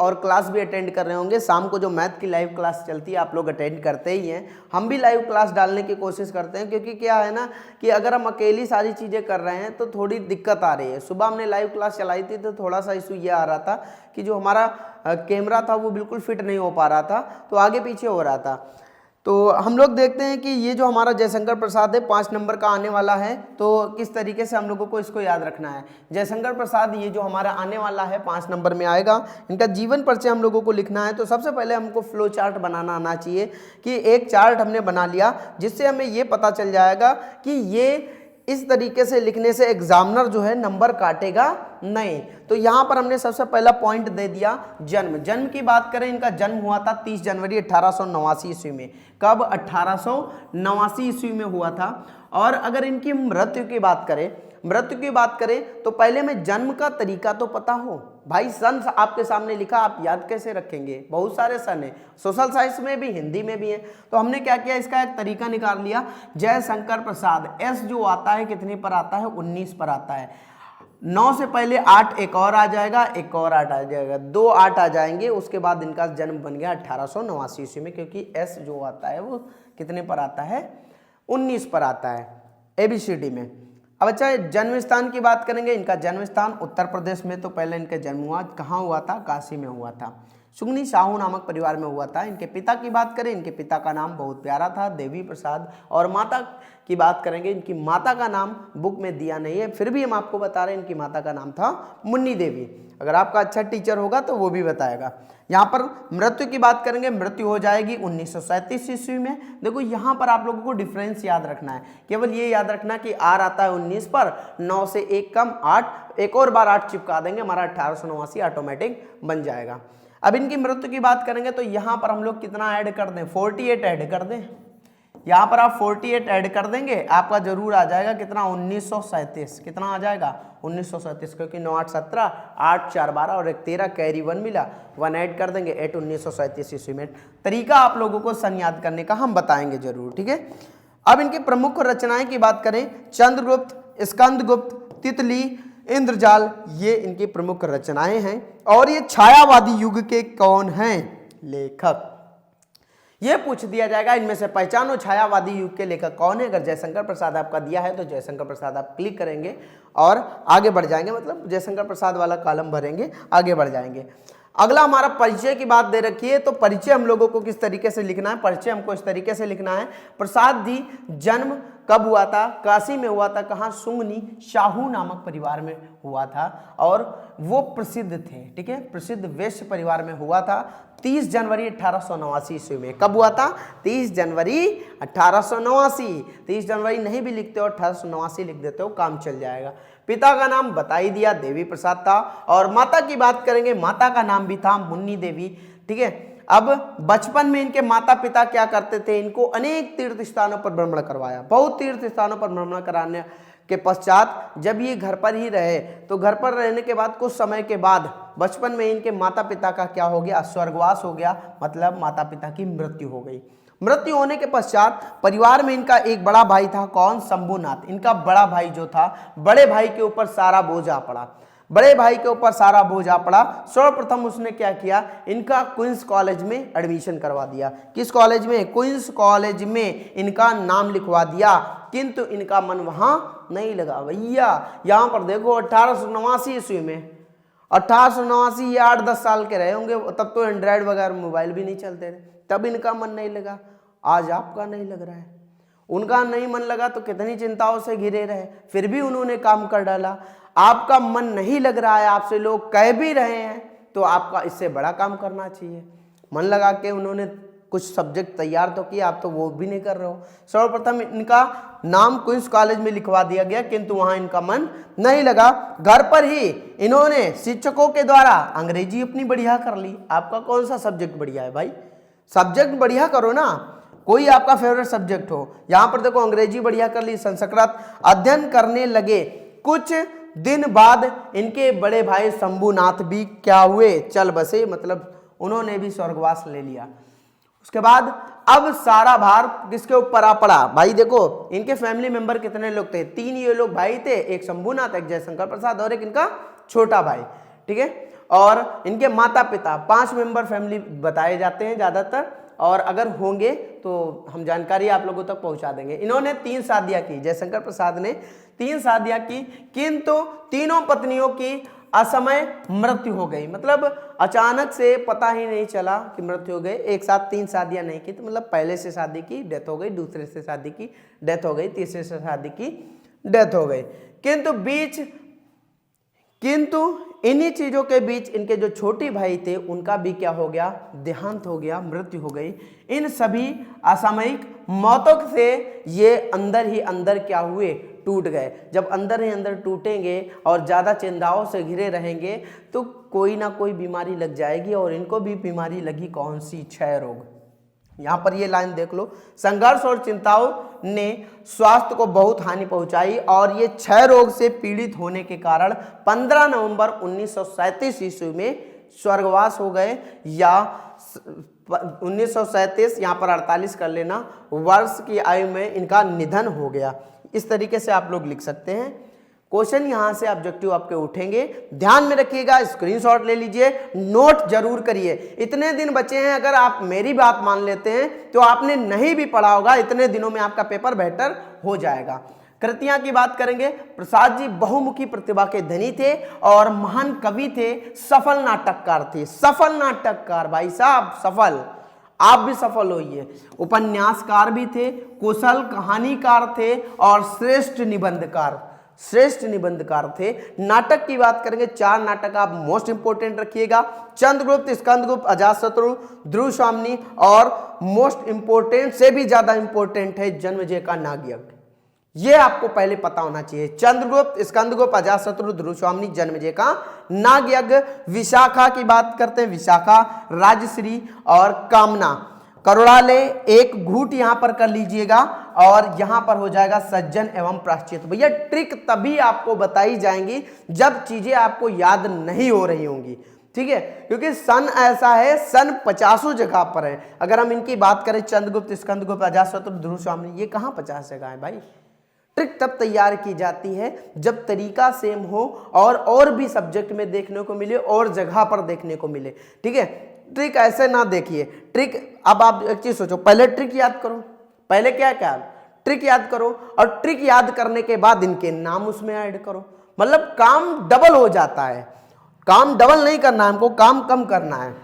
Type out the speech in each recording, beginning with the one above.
और क्लास भी अटेंड कर रहे होंगे। शाम को जो मैथ की लाइव क्लास चलती है आप लोग अटेंड करते ही हैं, हम भी लाइव क्लास डालने की कोशिश करते हैं, क्योंकि क्या है ना कि अगर हम अकेली सारी चीज़ें कर रहे हैं तो थोड़ी दिक्कत आ रही है। सुबह हमने लाइव क्लास चलाई थी तो थोड़ा सा इशू ये आ रहा था कि जो हमारा कैमरा था वो बिल्कुल फिट नहीं हो पा रहा था, तो आगे पीछे हो रहा था। तो हम लोग देखते हैं कि ये जो हमारा जयशंकर प्रसाद है 5 नंबर का आने वाला है, तो किस तरीके से हम लोगों को इसको याद रखना है। जयशंकर प्रसाद ये जो हमारा आने वाला है 5 नंबर में आएगा, इनका जीवन परिचय हम लोगों को लिखना है। तो सबसे पहले हमको फ्लो चार्ट बनाना आना चाहिए कि एक चार्ट हमने बना लिया जिससे हमें ये पता चल जाएगा कि ये इस तरीके से लिखने से एग्जामिनर जो है नंबर काटेगा नहीं। तो यहाँ पर हमने सबसे पहला पॉइंट दे दिया जन्म की बात करें, इनका जन्म हुआ था 30 जनवरी 1889 ईस्वी में। कब? 1889 ईस्वी में हुआ था। और अगर इनकी मृत्यु की बात करें तो पहले में जन्म का तरीका तो पता हो भाई। सन आपके सामने लिखा, आप याद कैसे रखेंगे? बहुत सारे सन है, सोशल साइंस में भी, हिंदी में भी है। तो हमने क्या किया, इसका एक तरीका निकाल लिया। जयशंकर प्रसाद, एस जो आता है कितने पर आता है? 19 पर आता है। 9 से पहले 8 एक और आ जाएगा, एक और 8 आ जाएगा, 2 8 आ जाएंगे। उसके बाद इनका जन्म बन गया 1889 ईस्वी में, क्योंकि एस जो आता है वो कितने पर आता है? 19 पर आता है ABCD में। अब अच्छा जन्म स्थान की बात करेंगे, इनका जन्म स्थान उत्तर प्रदेश में। तो पहले इनका जन्म हुआ कहाँ हुआ था? काशी में हुआ था। सुगनी साहू नामक परिवार में हुआ था। इनके पिता की बात करें, इनके पिता का नाम बहुत प्यारा था, देवी प्रसाद। और माता की बात करेंगे, इनकी माता का नाम बुक में दिया नहीं है, फिर भी हम आपको बता रहे हैं इनकी माता का नाम था मुन्नी देवी। अगर आपका अच्छा टीचर होगा तो वो भी बताएगा। यहाँ पर मृत्यु की बात करेंगे, मृत्यु हो जाएगी 1937 ईस्वी में। देखो यहाँ पर आप लोगों को डिफरेंस याद रखना है, केवल ये याद रखना कि आर आता है 19 पर, 9 से 1 कम 8, एक और बार 8 चिपका देंगे, हमारा 1889 ऑटोमेटिक बन जाएगा। अब इनकी मृत्यु की बात करेंगे तो यहाँ पर हम लोग कितना ऐड कर दें? 48 ऐड कर दें। यहाँ पर आप 48 ऐड कर देंगे, आपका जरूर आ जाएगा कितना? 1937। कितना आ जाएगा? 1937, क्योंकि 9 8 17, 8 4 12 और 1 13, कैरी 1 मिला, 1 ऐड कर देंगे 8 1937 ईस्वी में। तरीका आप लोगों को सन याद करने का हम बताएंगे जरूर, ठीक है। अब इनकी प्रमुख रचनाएं की बात करें, चंद्रगुप्त, स्कंदगुप्त, तितली, इंद्रजाल, ये इनकी प्रमुख रचनाएं हैं। और ये छायावादी युग के कौन हैं लेखक? ये पूछ दिया जाएगा, इनमें से पहचानो छायावादी युग के लेखक कौन है। अगर जयशंकर प्रसाद आपका दिया है तो जयशंकर प्रसाद आप क्लिक करेंगे और आगे बढ़ जाएंगे, मतलब जयशंकर प्रसाद वाला कॉलम भरेंगे, आगे बढ़ जाएंगे। अगला हमारा परिचय की बात दे रखी है, तो परिचय हम लोगों को किस तरीके से लिखना है? परिचय हमको इस तरीके से लिखना है, प्रसाद जी जन्म कब हुआ था? काशी में हुआ था। कहाँ? सुंगनी साहू नामक परिवार में हुआ था और वो प्रसिद्ध थे, ठीक है, प्रसिद्ध वैश्य परिवार में हुआ था। 30 जनवरी 1889 ईस्वी में। कब हुआ था? 30 जनवरी 1889। 30 जनवरी नहीं भी लिखते हो, 1889 लिख देते हो, काम चल जाएगा। पिता का नाम बता ही दिया, देवी प्रसाद था। और माता की बात करेंगे, माता का नाम भी था मुन्नी देवी, ठीक है। अब बचपन में इनके माता पिता क्या करते थे? इनको अनेक तीर्थ स्थानों पर भ्रमण करवाया, बहुत तीर्थ स्थानों पर भ्रमण कराने के पश्चात जब ये घर पर ही रहे, तो घर पर रहने के बाद कुछ समय के बाद बचपन में इनके माता पिता का क्या हो गया? स्वर्गवास हो गया, मतलब माता पिता की मृत्यु हो गई। मृत्यु होने के पश्चात परिवार में इनका एक बड़ा भाई था, कौन? शंभुनाथ। इनका बड़ा भाई जो था, बड़े भाई के ऊपर सारा बोझ आ पड़ा, बड़े भाई के ऊपर सारा बोझ आ पड़ा। सर्वप्रथम उसने क्या किया? इनका क्वींस कॉलेज में एडमिशन करवा दिया। किस कॉलेज में? क्वींस कॉलेज में इनका नाम लिखवा दिया, किंतु इनका मन वहां नहीं लगा भैया। यहां पर देखो 1889 ईस्वी में, 1889, ये 8-10 साल के रहे होंगे, तब तो एंड्रॉयड वगैरह मोबाइल भी नहीं चलते थे, तब इनका मन नहीं लगा। आज आपका नहीं लग रहा है, उनका नहीं मन लगा तो कितनी चिंताओं से घिरे रहे, फिर भी उन्होंने काम कर डाला। आपका मन नहीं लग रहा है, आपसे लोग कह भी रहे हैं, तो आपका इससे बड़ा काम करना चाहिए। मन लगा के उन्होंने कुछ सब्जेक्ट तैयार तो किया, आप तो वो भी नहीं कर रहे हो। सर्वप्रथम इनका नाम क्वींस कॉलेज में लिखवा दिया गया, किंतु वहां इनका मन नहीं लगा। घर पर ही इन्होंने शिक्षकों के द्वारा अंग्रेजी अपनी बढ़िया कर ली। आपका कौन सा सब्जेक्ट बढ़िया है भाई? सब्जेक्ट बढ़िया करो ना, कोई आपका फेवरेट सब्जेक्ट हो। यहां पर देखो अंग्रेजी बढ़िया कर ली, संस्कृत अध्ययन करने लगे। कुछ दिन बाद इनके बड़े भाई शंभुनाथ भी क्या हुए? चल बसे, मतलब उन्होंने भी स्वर्गवास ले लिया। उसके बाद अब सारा भार किसके ऊपर आ पड़ा? भाई देखो इनके फैमिली मेंबर कितने लोग थे? 3 ये लोग भाई थे, एक शंभुनाथ, एक जयशंकर प्रसाद और एक इनका छोटा भाई, ठीक है। और इनके माता पिता 5 मेंबर फैमिली बताए जाते हैं ज़्यादातर, और अगर होंगे तो हम जानकारी आप लोगों तक पहुंचा देंगे। इन्होंने 3 शादियां की, जयशंकर प्रसाद ने 3 शादियां की, किंतु तीनों पत्नियों की असमय मृत्यु हो गई। मतलब अचानक से पता ही नहीं चला कि मृत्यु हो गई। एक साथ 3 शादियां नहीं की, तो मतलब पहले से शादी की डेथ हो गई, दूसरे से शादी की डेथ हो गई, तीसरे से शादी की डेथ हो गई। किंतु इन्हीं चीज़ों के बीच इनके जो छोटे भाई थे उनका भी क्या हो गया, देहांत हो गया, मृत्यु हो गई। इन सभी असामयिक मौतों से ये अंदर ही अंदर क्या हुए, टूट गए। जब अंदर ही अंदर टूटेंगे और ज़्यादा चिंताओं से घिरे रहेंगे तो कोई ना कोई बीमारी लग जाएगी, और इनको भी बीमारी लगी, कौन सी, क्षय रोग। यहाँ पर ये लाइन देख लो, संघर्ष और चिंताओं ने स्वास्थ्य को बहुत हानि पहुंचाई और ये क्षय रोग से पीड़ित होने के कारण 15 नवंबर 1937 ईस्वी में स्वर्गवास हो गए, या 1937 यहाँ पर 48 कर लेना, वर्ष की आयु में इनका निधन हो गया। इस तरीके से आप लोग लिख सकते हैं। क्वेश्चन यहां से ऑब्जेक्टिव आपके उठेंगे, ध्यान में रखिएगा, स्क्रीनशॉट ले लीजिए, नोट जरूर करिए। इतने दिन बचे हैं, अगर आप मेरी बात मान लेते हैं तो आपने नहीं भी पढ़ा होगा, इतने दिनों में आपका पेपर बेहतर हो जाएगा। कृतियां की बात करेंगे, प्रसाद जी बहुमुखी प्रतिभा के धनी थे और महान कवि थे, सफल नाटककार थे। सफल नाटककार भाई साहब, सफल, आप भी सफल होइए। उपन्यासकार भी थे, कुशल कहानीकार थे और श्रेष्ठ निबंधकार थे। नाटक की बात करेंगे, 4 नाटक आप मोस्ट इंपोर्टेंट रखिएगा, चंद्रगुप्त, स्कंदगुप्त, अजातशत्रु, ध्रुवस्वामिनी, और मोस्ट इंपोर्टेंट से भी ज्यादा इंपोर्टेंट है जन्मेजय का नागयज्ञ। ये आपको पहले पता होना चाहिए, चंद्रगुप्त, स्कंदगुप्त, अजातशत्रु, ध्रुवस्वामिनी, जन्मेजय का नागयज्ञ। विशाखा की बात करते हैं, विशाखा, राजश्री और कामना। करुणालय एक घूट यहां पर कर लीजिएगा, और यहां पर हो जाएगा सज्जन एवं प्रायश्चित। भैया ट्रिक तभी आपको बताई जाएंगी जब चीजें आपको याद नहीं हो रही होंगी, ठीक है, क्योंकि सन ऐसा है, सन 50 जगह पर है। अगर हम इनकी बात करें, चंद्रगुप्त, स्कंदगुप्त, अजातशत्रु, ध्रुवस्वामिनी, ये कहां 50 जगह है भाई। ट्रिक तब तैयार की जाती है जब तरीका सेम हो और भी सब्जेक्ट में देखने को मिले और जगह पर देखने को मिले, ठीक है। ट्रिक ऐसे ना देखिए, ट्रिक, अब आप एक चीज सोचो, पहले ट्रिक याद करो, पहले क्या ट्रिक याद करो, और ट्रिक याद करने के बाद इनके नाम उसमें ऐड करो, मतलब काम डबल हो जाता है। काम डबल नहीं करना है हमको, काम कम करना है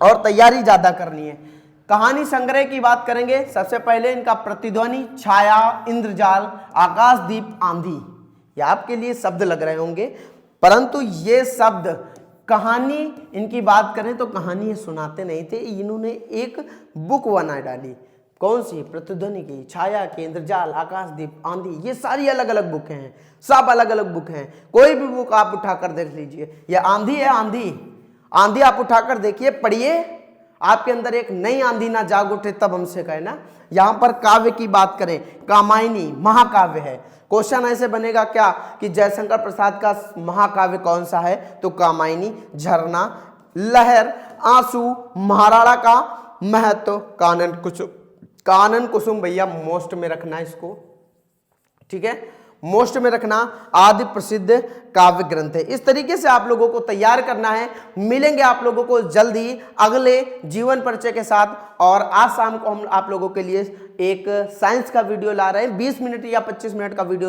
और तैयारी ज्यादा करनी है। कहानी संग्रह की बात करेंगे, सबसे पहले इनका प्रतिध्वनि, छाया, इंद्रजाल, आकाशदीप, आंधी। ये आपके लिए शब्द लग रहे होंगे, परंतु ये शब्द कहानी इनकी बात करें तो कहानी ये सुनाते नहीं थे, इन्होंने एक बुक बना डाली। कौन सी, प्रतिध्वनि की, छाया की, इंद्रजाल, आकाशदीप, आंधी, ये सारी अलग अलग बुक हैं, सब अलग अलग बुक हैं। कोई भी बुक आप उठाकर देख लीजिए, ये आंधी है, आंधी आप उठाकर देखिए, पढ़िए, आपके अंदर एक नई आंधी ना जाग उठे तब हमसे कहे ना। यहां पर काव्य की बात करें, कामायनी महाकाव्य है। क्वेश्चन ऐसे बनेगा क्या कि जयशंकर प्रसाद का महाकाव्य कौन सा है, तो कामायनी। झरना, लहर, आंसू, महाराणा का महत्व, कानन कुसुम भैया मोस्ट में रखना इसको, ठीक है, मोस्ट में रखना, आदि प्रसिद्ध काव्य ग्रंथ है। इस तरीके से आप लोगों को तैयार करना है। मिलेंगे आप लोगों को जल्दी अगले जीवन परिचय के साथ, और आज शाम को हम आप लोगों के लिए एक साइंस का वीडियो ला रहे हैं, 20 मिनट या 25 मिनट का वीडियो